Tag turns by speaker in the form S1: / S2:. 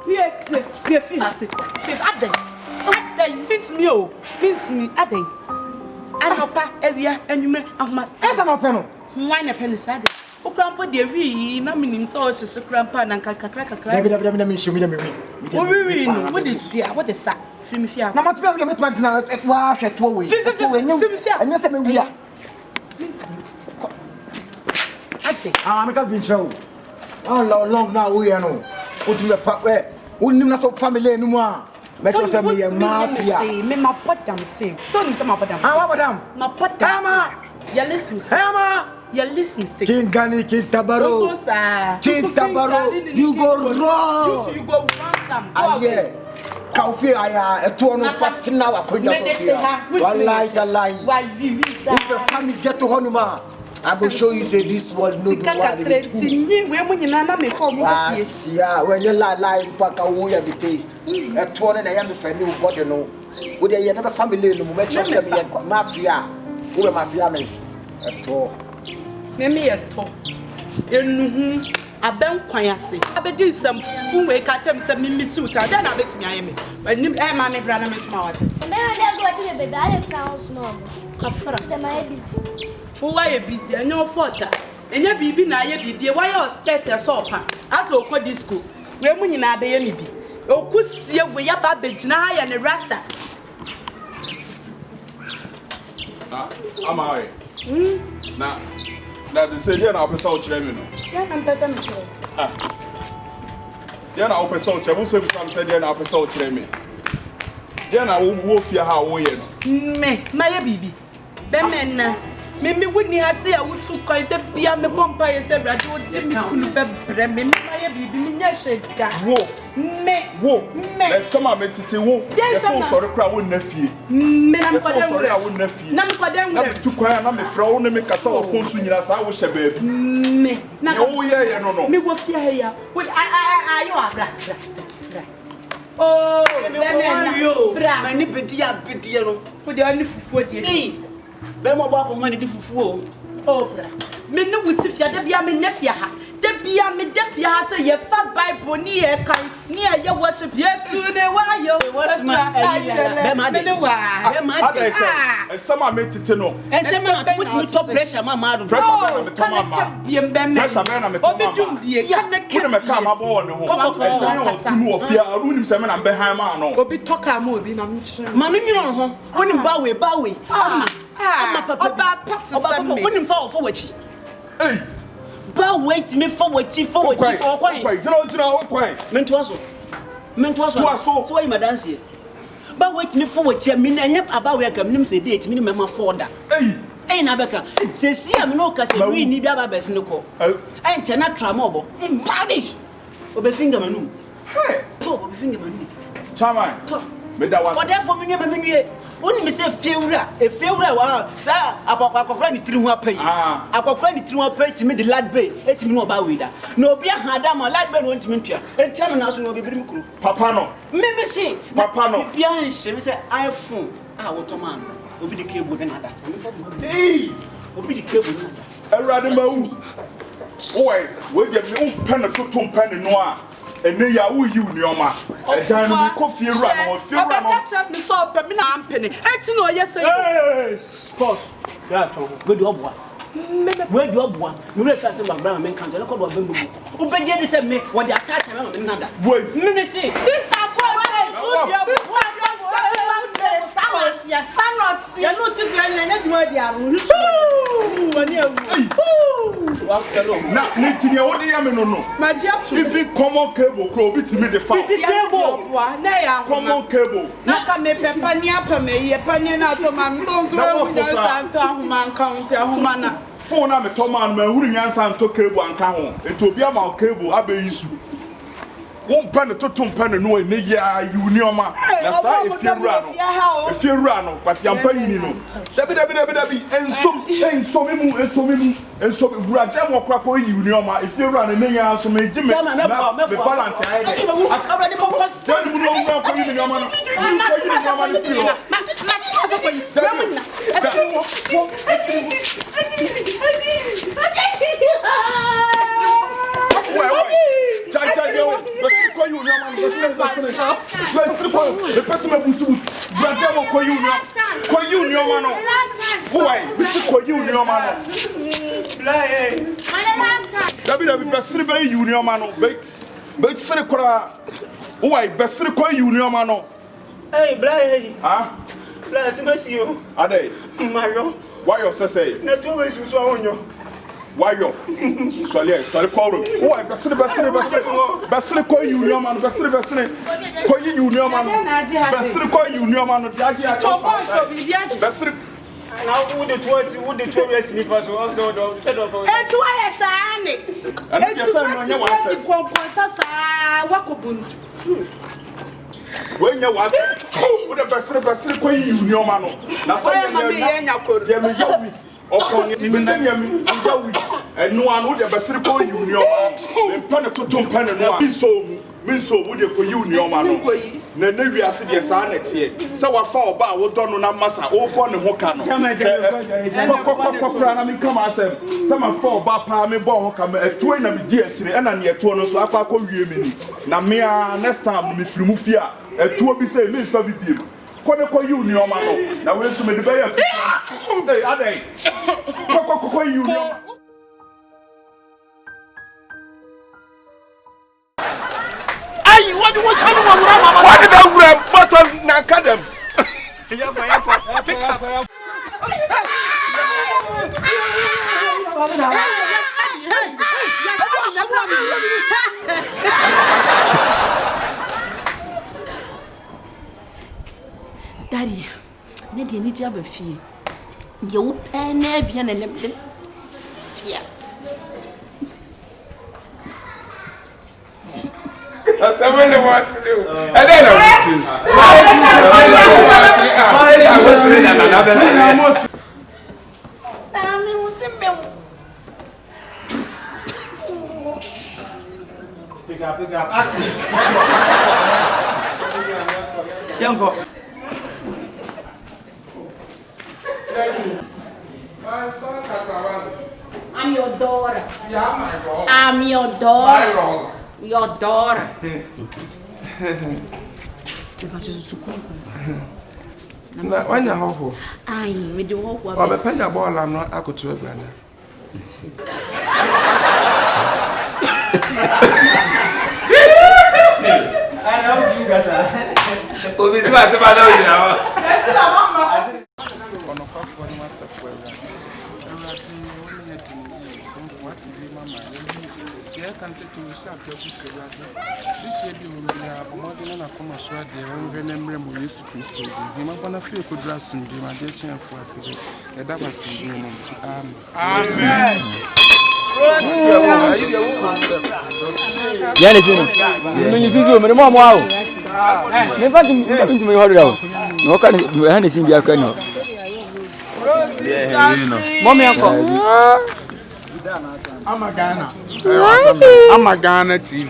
S1: We feel Aden. Means me, Aden. Anopa, Evia, and you may Ahmad.
S2: As an open.
S1: Wine a penny said. O grandpa, dear, we, mammy, sauces, a grandpa, and cacacraca. What did you what is that? Fimifia.
S2: Now, what's going to be at wash at 2 weeks? And you said, we are. I'm a been show. Oh, long now we are no. Put in the fat way. Wouldn't you so family anymore? Make yourself a mafia.
S1: Me my pot them say. Don't come up with them.
S2: How about them?
S1: My pot them. You listen,
S2: Hammer.
S1: You listen,
S2: King Gani, King Tabaro. King Tabaro. You go wrong.
S1: You go wrong.
S2: Ah, yeah. Coffee, I a 2 fat now. I couldn't lie.
S1: Why, Vivi,
S2: if the family get to Honuma, I will show you say this was no when you lie, pack a wood every taste. A 2 and I am the family what you know. Would they never family no make yourself mafia? Who am mafia me? At all.
S1: Meme at all. You I been quietly. I be doing some fool way catch him some missute. Then I bet me I am. But my brother Miss Mouth.
S3: And then I go to the bed and sound small.
S1: Kafra.
S3: Am I busy?
S1: Why you busy? I know for that. And your baby now, your baby, why you scared a sopa? As all call this school. Where when you now be any be. Oh, could see a way up a bit now and a rasta.
S4: Am I? Now. Now the say na open so chire me no.
S1: Ya na mpesa me chire.
S4: Ya na open so chire, wo say bi say na open so chire me. Ya na wo fia ha wo ye no.
S1: Me, ma ye bibi. Be men na. Me woni ha say a wo su kwai de bia me bompa ye say brade wo de me kunu be bre me ma ye bibi me nya shega.
S4: Wo.
S1: Me.
S4: Le sama me tete wo. Ye so sori kra wo na fie.
S1: Me na
S4: ko dem wo na fie.
S1: Na me ko dem
S4: wo. Na tu kwan na me fra wo ne me kasa wo fon su nyina sa wo hye baabi.
S1: Me. Na
S4: wo ye no.
S1: Me wo fie ha ya. Wo I you abra. Oh, me bra.
S5: Mani bedi no.
S1: Wo de ani fufuo die.
S5: Be mo bwa ko mani di fufuo.
S1: Oh, bra. Me no wuti fia de bia me na fia ha. De bia me de fia ha say ye fa Bible ni e kan ni e ye worship Yesu ne wa yo.
S5: Be ma de.
S4: E sama me tete no.
S5: E sama na put me top pressure ma do.
S4: Pressure me to mama.
S1: Biem be me.
S4: Pressure be na me to mama.
S1: Obedum die kan ne
S4: ke me ka ma bo ne ho. E tu no ofia aru nim se me na be han ma no.
S1: Obi toka ma obi na mchire.
S5: Ma no nyiro ho. Wonim ba we. Ama papa wonim fa ofo wachi.
S4: Hey.
S5: Ba wait me for wachi for kwan.
S4: Jira o kwan.
S5: Mentu aso. So why my dance here? Ba wait me for wachi me na nyap aba we akam nim se date me mema forda. Hey na beka. Se si am no ka se we ni bia ba bes ne ko. Hey ntena trama obo. Babi. Obe finger manu.
S4: Hey.
S5: Obe finger manu.
S4: Chairman. Me da was.
S5: What therefore me nwie. Oni me say fiewura wa sa akokora ni tiri ho apai akokora ni tiri ho apai timi de lad bay etimi no ba we da na obi ahada ma lad bay no ntimi ntwa entiam na so no bebiri mkuru
S4: papa no
S5: me say
S4: papa no
S5: bia nhye me say iPhone woto man obi de cable de nada obi de cable nada
S4: awrade mawu we je me pen to pen no a ene ya wo yiw nioma dan no ko fiewura no fiewura no
S1: catch me so pe me na ampene enti no ye say
S5: yes boss ya to we do obwa we do obwa me re fa se gbagba me kan je ko do bambu u be je de se me wo de attach me nada me say sister ko so dia ya no ti fi anya nya dimo dia ru wani awu
S4: na netini wo de ya me no
S1: magia to
S4: if it common cable ko obi ti me de fa
S1: cable na ya
S4: common cable
S1: na ka me pepa ni apa me ye pani na to ma me so we mu santo ahuma account ahuma na
S4: phone na me to man ma huru nyansa nto cable anka ho eto obi ama cable abeyisu won pen to pen no e ya unioma na sa efiewura no kwase ampa yini no dabi ensom wura dem okra ko unioma efiewura no ya so me jime na be balance ai de abadi mo ko tell me no ko unioma no unioma no feel person me butu. Brother mo ko union. Ko union mano. Why? Bisi ko union mano. Dabi besiri be union mano. Be siri kora. Why? Besiri ko union mano.
S5: Hey, Brian.
S4: Ah?
S5: Brian, see you.
S4: Ade.
S5: Mario.
S4: Why you say?
S5: Na tu we su so onyo.
S4: Why you? Sorry call. Why? Besiri ko union mano. Besiri ko union mano. Besiri ko union mano. Besiri
S5: now who the two slippers so do
S1: etu why saane etu why komponsasa wakobuntu
S4: when you was with the besiri ko union mano. Na say
S1: me yenya koru
S4: dem yawi okon ni me yawi enu anu de besiri ko union me pano totom pano no min so wo de ko union mano na wi ase de sa na tie se wa fa oba wo do no na masa wo bo ne ho ka no kokra na mi kama asem se ma fa oba pa mi bo ho ka me eto na mi di akire na ne eto no so akwa ko wie mi ni na me a next time mi firi mu fia eto bi se mi fa bi biem ko ne ko union mano na we so me de be ya hey adai ko union.
S6: What did I grab? Button Nakadam? Pick up.
S7: Daddy, Neddy, need you have a fee. You pen every and fear.
S6: That's what I want to do. And then pick up. Ask me. Yanko. My son Kasawan.
S7: I'm your daughter.
S6: Yeah, my wrong.
S7: I'm your daughter.
S6: My wrong.
S7: Your daughter.
S6: Na wanya hoho.
S7: Ai, me do hoho.
S6: Ba be penda ball am no akoto agbana. Ana o ti gasa. Obi ti ba na o jina wa. Ono kwa fo ni master fo ya. I can say to you, slap your pussy. This year, you will have more than a commercial day. When I'm used to Christo, you might want to feel good dress and do my dear chair for a city. That was Amen.
S8: You see, my mom, wow. Never to me, no kind of anything you are kind of. Mommy,
S6: I'm a Ghana TV.